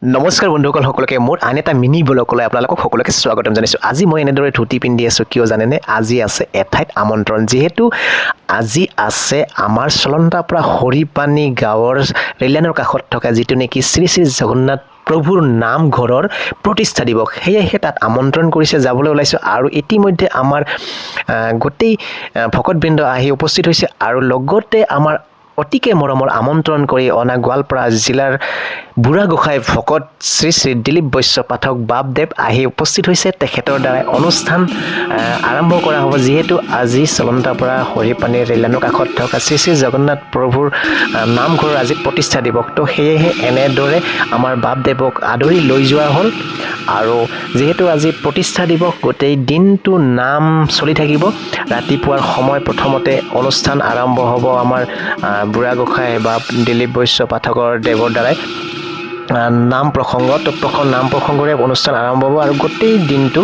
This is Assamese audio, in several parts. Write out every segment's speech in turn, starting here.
নমস্কাৰ বন্ধুসকল সকলোকে মোৰ আন এটা মিনি ব্লগলৈ আপোনালোকক সকলোকে স্বাগতম জনাইছোঁ। আজি মই এনেদৰে ধুতি পিন্ধি আছোঁ কিয় জানেনে? আজি আছে এঠাইত আমন্ত্ৰণ। যিহেতু আজি আছে আমাৰ চলন্তাৰ পৰা হৰিপানী গাঁৱৰ ৰেললাইনৰ কাষত থকা যিটো নেকি শ্ৰী শ্ৰী জগন্নাথ প্ৰভুৰ নামঘৰৰ প্ৰতিষ্ঠা দিৱস। সেয়েহে তাত আমন্ত্ৰণ কৰিছে, যাবলৈ ওলাইছোঁ। আৰু ইতিমধ্যে আমাৰ গোটেই ভকতবৃন্দ আহি উপস্থিত হৈছে আৰু লগতে আমাৰ অতিকে মৰমৰ আমন্ত্ৰণ কৰি অনা গোৱালপাৰা জিলাৰ বুঢ়াগোসাঁই ভকত শ্ৰী শ্ৰী দিলীপ বৈশ্য পাঠক বাপদেৱ আহি উপস্থিত হৈছে। তেখেতৰ দ্বাৰাই অনুষ্ঠান আৰম্ভ কৰা হ'ব। যিহেতু আজি চলন্তাৰ পৰা হৰিপানী ৰেললাইনৰ কাষত থকা শ্ৰী শ্ৰী জগন্নাথ প্ৰভুৰ নামঘৰৰ আজি প্ৰতিষ্ঠা দিৱস। তো সেয়েহে এনেদৰে আমাৰ বাপদেৱক আদৰি লৈ যোৱা হ'ল। আৰু যিহেতু আজি প্ৰতিষ্ঠা দিৱস, গোটেই দিনটো নাম চলি থাকিব। ৰাতিপুৱাৰ সময় প্ৰথমতে অনুষ্ঠান আৰম্ভ হ'ব আমাৰ বুঢ়াগোসাঁই বা দিলীপ বৈশ্য পাঠকৰ দেৱৰ দ্বাৰাই নাম প্ৰসংগ। তো নাম প্ৰসংগৰে অনুষ্ঠান আৰম্ভ হ'ব আৰু গোটেই দিনটো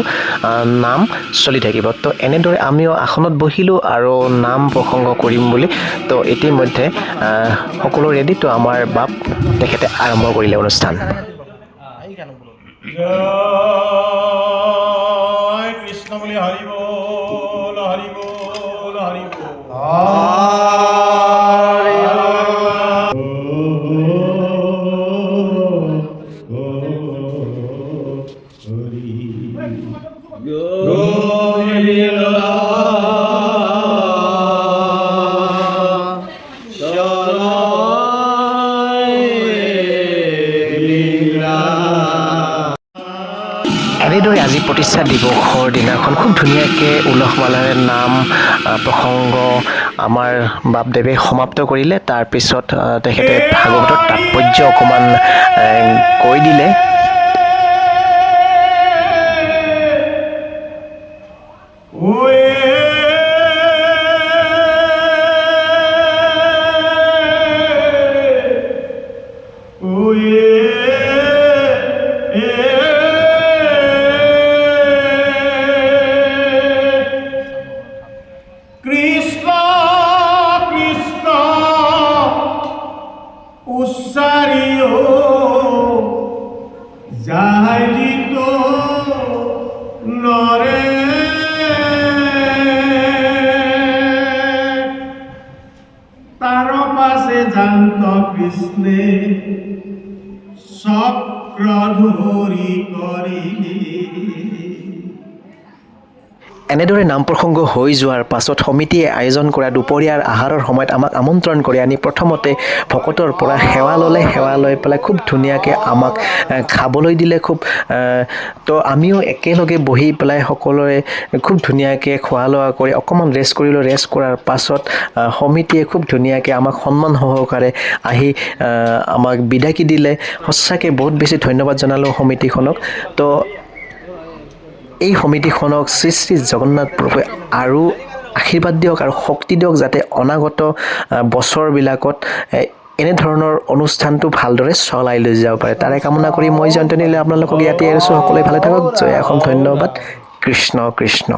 নাম চলি থাকিব। তো এনেদৰে আমিও আসনত বহিলোঁ আৰু নাম প্ৰসংগ কৰিম বুলি। তো ইতিমধ্যে সকলো ৰেডি। তো আমাৰ বাপ তেখেতে আৰম্ভ কৰিলে অনুষ্ঠান। জয় কৃষ্ণ বুলি হৰি বল হৰি বল হৰি বল। এনেদৰে আজি প্ৰতিষ্ঠা দিৱসৰ দিনাখন খুব ধুনীয়াকৈ উলহ মালহেৰে নাম প্ৰসংগ আমাৰ বাপদেৱে সমাপ্ত কৰিলে। তাৰপিছত তেখেতে ভাগৱতৰ তাৎপৰ্য অকণমান কৈ দিলে। কৃষ্ণ কৃষ্ণ উচ্চাৰিও যাহিত নৰে তাৰ পাশে জান্ত কৃষ্ণে চক্ৰ ধৰি কৰি। এনেদৰে নাম প্ৰসংগ হৈ যোৱাৰ পাছত সমিতিয়ে আয়োজন কৰা দুপৰীয়াৰ আহাৰৰ সময়ত আমাক আমন্ত্ৰণ কৰি আনি প্ৰথমতে ভকতৰ পৰা সেৱা ল'লে। সেৱা লৈ পেলাই খুব ধুনীয়াকৈ আমাক খাবলৈ দিলে। তো আমিও একেলগে বহি পেলাই সকলোৰে খুব ধুনীয়াকৈ খোৱা লোৱা কৰি অকণমান ৰেষ্ট কৰিলোঁ। ৰেষ্ট কৰাৰ পাছত সমিতিয়ে খুব ধুনীয়াকৈ আমাক সন্মান সহকাৰে আহি আমাক বিদাকি দিলে। সঁচাকৈ বহুত বেছি ধন্যবাদ জনালোঁ সমিতিখনক। তো এই সমিতিখনক শ্ৰী শ্ৰী জগন্নাথ প্ৰভুৱে আৰু আশীৰ্বাদ দিয়ক আৰু শক্তি দিয়ক, যাতে অনাগত বছৰবিলাকত এনেধৰণৰ অনুষ্ঠানটো ভালদৰে চলাই লৈ যাব পাৰে। তাৰে কামনা কৰি মই জয়ন্ত নিলে আপোনালোকক ইয়াতে এৰিছোঁ। সকলোৱে ভালে থাকক। জয় অসম। ধন্যবাদ। কৃষ্ণ কৃষ্ণ।